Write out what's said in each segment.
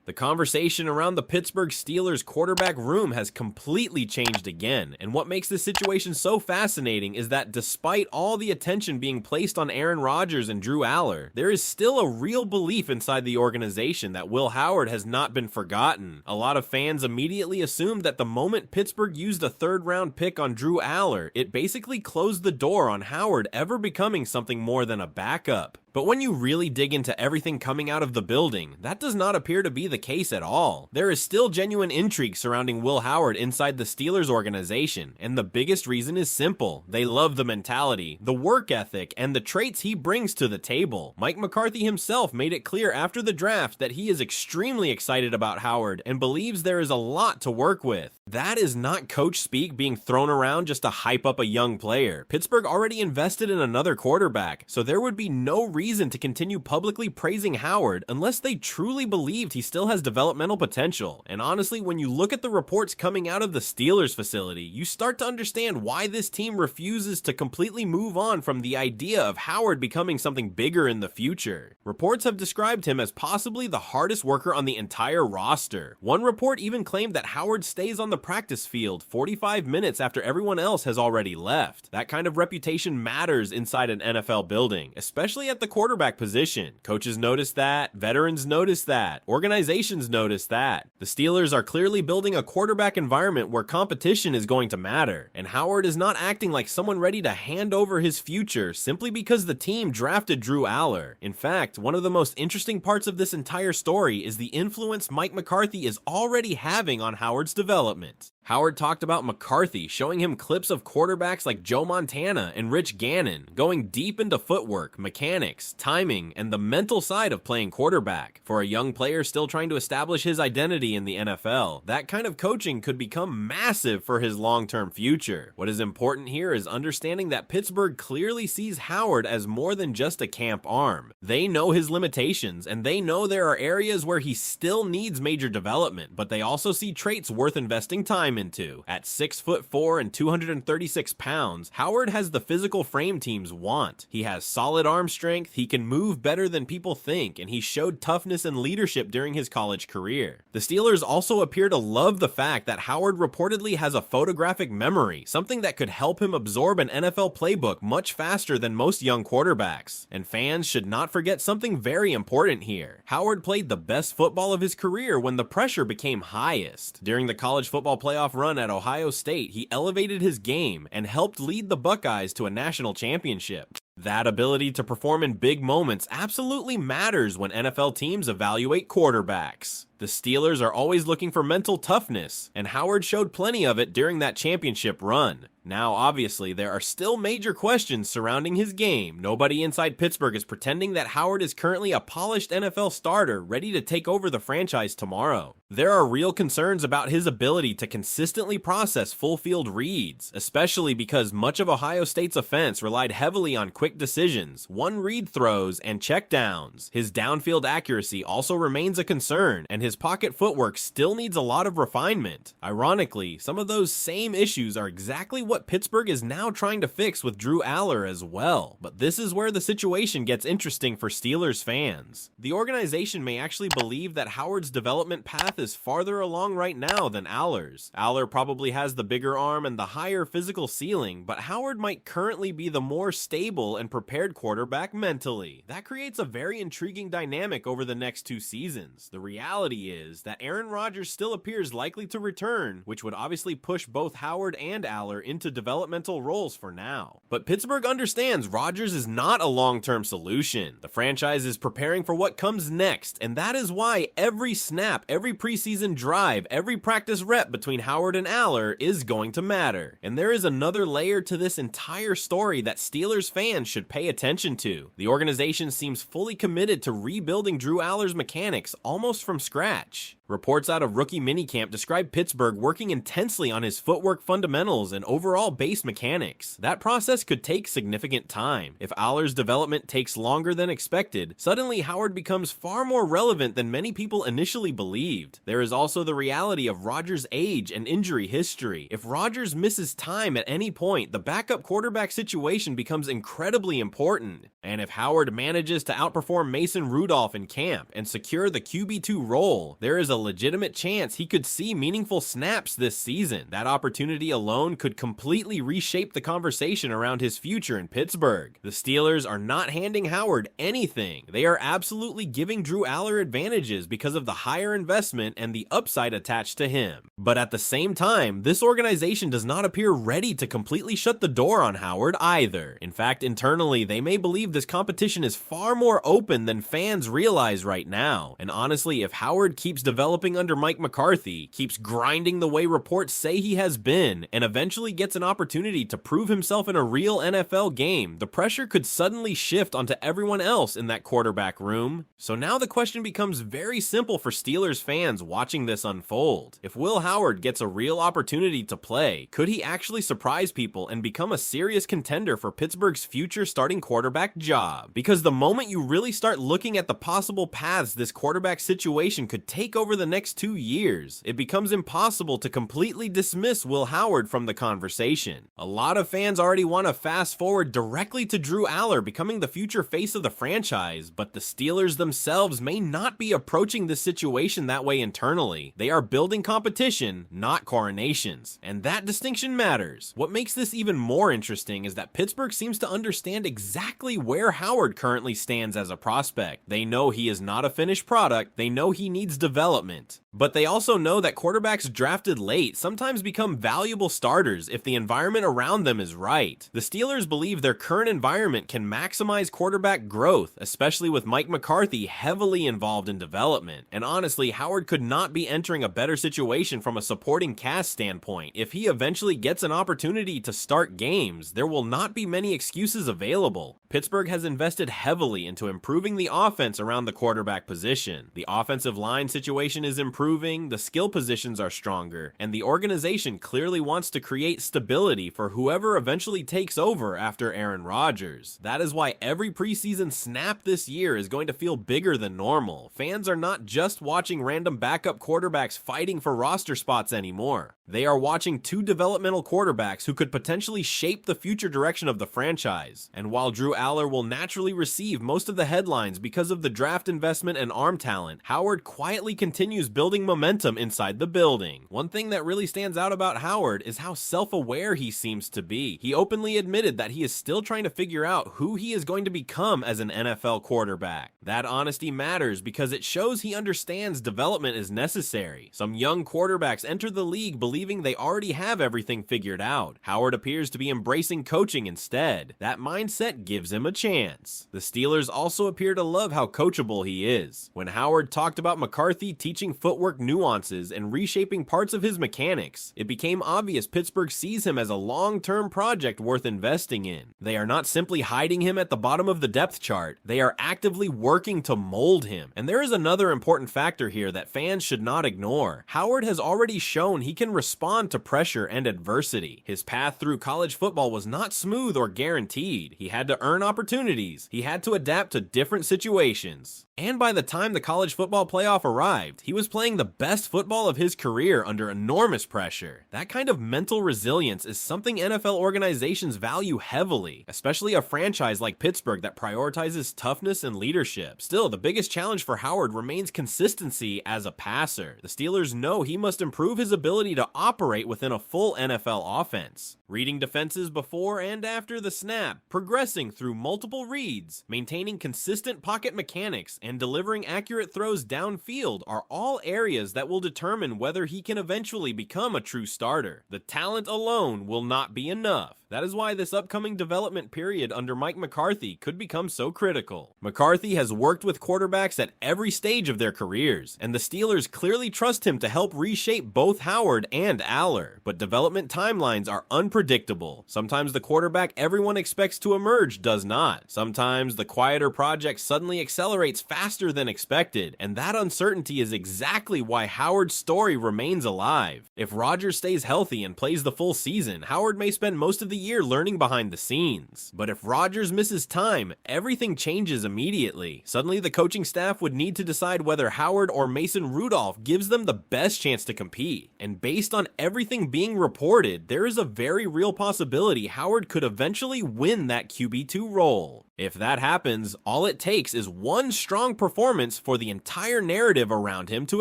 The conversation around the Pittsburgh Steelers quarterback room has completely changed again, and what makes this situation so fascinating is that despite all the attention being placed on Aaron Rodgers and Drew Allar, there is still a real belief inside the organization that Will Howard has not been forgotten. A lot of fans immediately assumed that the moment Pittsburgh used a third-round pick on Drew Allar, it basically closed the door on Howard ever becoming something more than a backup. But when you really dig into everything coming out of the building, that does not appear to be the case at all. There is still genuine intrigue surrounding Will Howard inside the Steelers organization, and the biggest reason is simple. They love the mentality, the work ethic, and the traits he brings to the table. Mike McCarthy himself made it clear after the draft that he is extremely excited about Howard and believes there is a lot to work with. That is not coach speak being thrown around just to hype up a young player. Pittsburgh already invested in another quarterback, so there would be no reason to continue publicly praising Howard unless they truly believed he still has developmental potential. And honestly, when you look at the reports coming out of the Steelers facility, you start to understand why this team refuses to completely move on from the idea of Howard becoming something bigger in the future. Reports have described him as possibly the hardest worker on the entire roster. One report even claimed that Howard stays on the practice field 45 minutes after everyone else has already left. That kind of reputation matters inside an NFL building, especially at the quarterback position. Coaches notice that, veterans notice that, organizations notice that. The Steelers are clearly building a quarterback environment where competition is going to matter, and Howard is not acting like someone ready to hand over his future simply because the team drafted Drew Allar. In fact, one of the most interesting parts of this entire story is the influence Mike McCarthy is already having on Howard's development. Howard talked about McCarthy showing him clips of quarterbacks like Joe Montana and Rich Gannon, going deep into footwork, mechanics, timing, and the mental side of playing quarterback. For a young player still trying to establish his identity in the NFL, that kind of coaching could become massive for his long-term future. What is important here is understanding that Pittsburgh clearly sees Howard as more than just a camp arm. They know his limitations, and they know there are areas where he still needs major development, but they also see traits worth investing time into. At 6'4" and 236 pounds, Howard has the physical frame teams want. He has solid arm strength, he can move better than people think, and he showed toughness and leadership during his college career. The Steelers also appear to love the fact that Howard reportedly has a photographic memory, something that could help him absorb an NFL playbook much faster than most young quarterbacks. And fans should not forget something very important here. Howard played the best football of his career when the pressure became highest. During the college football playoff run at Ohio State, he elevated his game and helped lead the Buckeyes to a national championship. That ability to perform in big moments absolutely matters when NFL teams evaluate quarterbacks. The Steelers are always looking for mental toughness, and Howard showed plenty of it during that championship run. Now, obviously, there are still major questions surrounding his game. Nobody inside Pittsburgh is pretending that Howard is currently a polished NFL starter ready to take over the franchise tomorrow. There are real concerns about his ability to consistently process full-field reads, especially because much of Ohio State's offense relied heavily on quick decisions, one-read throws, and checkdowns. His downfield accuracy also remains a concern, and his pocket footwork still needs a lot of refinement. Ironically, some of those same issues are exactly what Pittsburgh is now trying to fix with Drew Allar as well. But this is where the situation gets interesting for Steelers fans. The organization may actually believe that Howard's development path is farther along right now than Allar's. Allar probably has the bigger arm and the higher physical ceiling, but Howard might currently be the more stable and prepared quarterback mentally. That creates a very intriguing dynamic over the next 2 seasons. The reality is that Aaron Rodgers still appears likely to return, which would obviously push both Howard and Allar into developmental roles for now. But Pittsburgh understands Rodgers is not a long-term solution. The franchise is preparing for what comes next, and that is why every snap, every preseason drive, every practice rep between Howard and Allar is going to matter. And there is another layer to this entire story that Steelers fans should pay attention to. The organization seems fully committed to rebuilding Drew Allar's mechanics almost from scratch. Reports out of rookie minicamp describe Pittsburgh working intensely on his footwork fundamentals and overall base mechanics. That process could take significant time. If Allar's development takes longer than expected, suddenly Howard becomes far more relevant than many people initially believed. There is also the reality of Rodgers' age and injury history. If Rodgers misses time at any point, the backup quarterback situation becomes incredibly important. And if Howard manages to outperform Mason Rudolph in camp and secure the QB2 role, there is a legitimate chance he could see meaningful snaps this season. That opportunity alone could completely reshape the conversation around his future in Pittsburgh. The Steelers are not handing Howard anything. They are absolutely giving Drew Allar advantages because of the higher investment and the upside attached to him. But at the same time, this organization does not appear ready to completely shut the door on Howard either. In fact, internally, they may believe this competition is far more open than fans realize right now. And honestly, if Howard keeps developing under Mike McCarthy, keeps grinding the way reports say he has been, and eventually gets an opportunity to prove himself in a real NFL game, the pressure could suddenly shift onto everyone else in that quarterback room. So now the question becomes very simple for Steelers fans watching this unfold. If Will Howard gets a real opportunity to play, could he actually surprise people and become a serious contender for Pittsburgh's future starting quarterback job? Because the moment you really start looking at the possible paths this quarterback situation could take over the next 2 years, it becomes impossible to completely dismiss Will Howard from the conversation. A lot of fans already want to fast forward directly to Drew Allar becoming the future face of the franchise, but the Steelers themselves may not be approaching this situation that way internally. They are building competition, not coronations, and that distinction matters. What makes this even more interesting is that Pittsburgh seems to understand exactly where Howard currently stands as a prospect. They know he is not a finished product, they know he needs development, but they also know that quarterbacks drafted late sometimes become valuable starters if the environment around them is right. The Steelers believe their current environment can maximize quarterback growth, especially with Mike McCarthy heavily involved in development. And honestly, Howard could not be entering a better situation from a supporting cast standpoint. If he eventually gets an opportunity to start games, there will not be many excuses available. Pittsburgh has invested heavily into improving the offense around the quarterback position. The offensive line situation is improving, the skill positions are stronger, and the organization clearly wants to create stability for whoever eventually takes over after Aaron Rodgers. That is why every preseason snap this year is going to feel bigger than normal. Fans are not just watching random backup quarterbacks fighting for roster spots anymore. They are watching two developmental quarterbacks who could potentially shape the future direction of the franchise. And while Drew Allar will naturally receive most of the headlines because of the draft investment and arm talent, Howard quietly continues building momentum inside the building. One thing that really stands out about Howard is how self-aware he seems to be. He openly admitted that he is still trying to figure out who he is going to become as an NFL quarterback. That honesty matters because it shows he understands development is necessary. Some young quarterbacks enter the league believing they already have everything figured out. Howard appears to be embracing coaching instead. That mindset gives him a chance. The Steelers also appear to love how coachable he is. When Howard talked about McCarthy teaching footwork nuances and reshaping parts of his mechanics, it became obvious Pittsburgh sees him as a long-term project worth investing in. They are not simply hiding him at the bottom of the depth chart, they are actively working to mold him. And there is another important factor here that fans should not ignore. Howard has already shown he can respond to pressure and adversity. His path through college football was not smooth or guaranteed. He had to earn opportunities. He had to adapt to different situations. And by the time the college football playoff arrived, he was playing the best football of his career under enormous pressure. That kind of mental resilience is something NFL organizations value heavily, especially a franchise like Pittsburgh that prioritizes toughness and leadership. Still, the biggest challenge for Howard remains consistency as a passer. The Steelers know he must improve his ability to operate within a full NFL offense. Reading defenses before and after the snap, progressing through multiple reads, maintaining consistent pocket mechanics, and delivering accurate throws downfield are all areas that will determine whether he can eventually become a true starter. The talent alone will not be enough. That is why this upcoming development period under Mike McCarthy could become so critical. McCarthy has worked with quarterbacks at every stage of their careers, and the Steelers clearly trust him to help reshape both Howard and and Allar, but development timelines are unpredictable. Sometimes the quarterback everyone expects to emerge does not. Sometimes the quieter project suddenly accelerates faster than expected, and that uncertainty is exactly why Howard's story remains alive. If Rodgers stays healthy and plays the full season, Howard may spend most of the year learning behind the scenes. But if Rodgers misses time, everything changes immediately. Suddenly the coaching staff would need to decide whether Howard or Mason Rudolph gives them the best chance to compete. And based on everything being reported, there is a very real possibility Howard could eventually win that QB2 role. If that happens, all it takes is one strong performance for the entire narrative around him to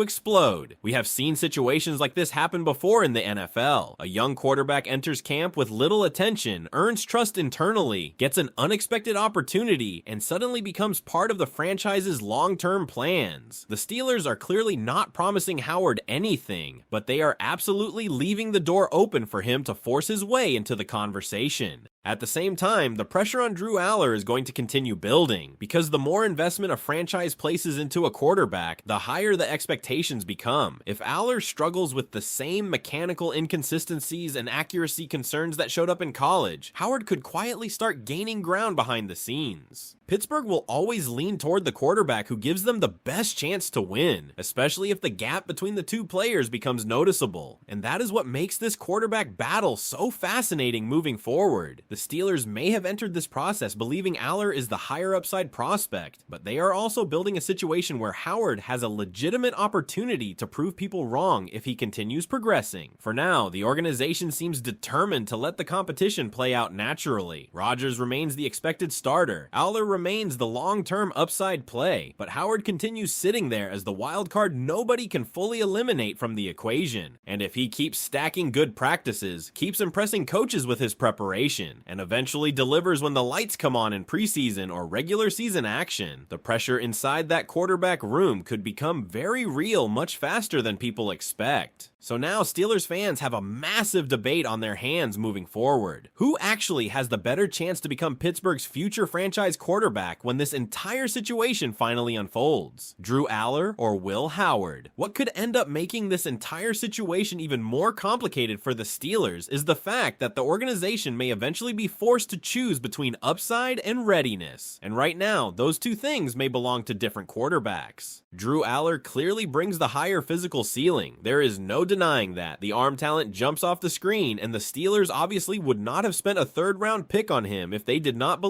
explode. We have seen situations like this happen before in the NFL. A young quarterback enters camp with little attention, earns trust internally, gets an unexpected opportunity, and suddenly becomes part of the franchise's long-term plans. The Steelers are clearly not promising Howard anything, but they are absolutely leaving the door open for him to force his way into the conversation. At the same time, the pressure on Drew Allar is going to continue building, because the more investment a franchise places into a quarterback, the higher the expectations become. If Allar struggles with the same mechanical inconsistencies and accuracy concerns that showed up in college, Howard could quietly start gaining ground behind the scenes. Pittsburgh will always lean toward the quarterback who gives them the best chance to win, especially if the gap between the two players becomes noticeable. And that is what makes this quarterback battle so fascinating moving forward. The Steelers may have entered this process believing Allar is the higher upside prospect, but they are also building a situation where Howard has a legitimate opportunity to prove people wrong if he continues progressing. For now, the organization seems determined to let the competition play out naturally. Rodgers remains the expected starter. Allar remains the long-term upside play, but Howard continues sitting there as the wild card nobody can fully eliminate from the equation. And if he keeps stacking good practices, keeps impressing coaches with his preparation, and eventually delivers when the lights come on in preseason or regular season action, the pressure inside that quarterback room could become very real much faster than people expect. So now Steelers fans have a massive debate on their hands moving forward. Who actually has the better chance to become Pittsburgh's future franchise quarterback when this entire situation finally unfolds? Drew Allar or Will Howard? What could end up making this entire situation even more complicated for the Steelers is the fact that the organization may eventually be forced to choose between upside and readiness. And right now, those two things may belong to different quarterbacks. Drew Allar clearly brings the higher physical ceiling. There is no denying that. The arm talent jumps off the screen, and the Steelers obviously would not have spent a third-round pick on him if they did not believe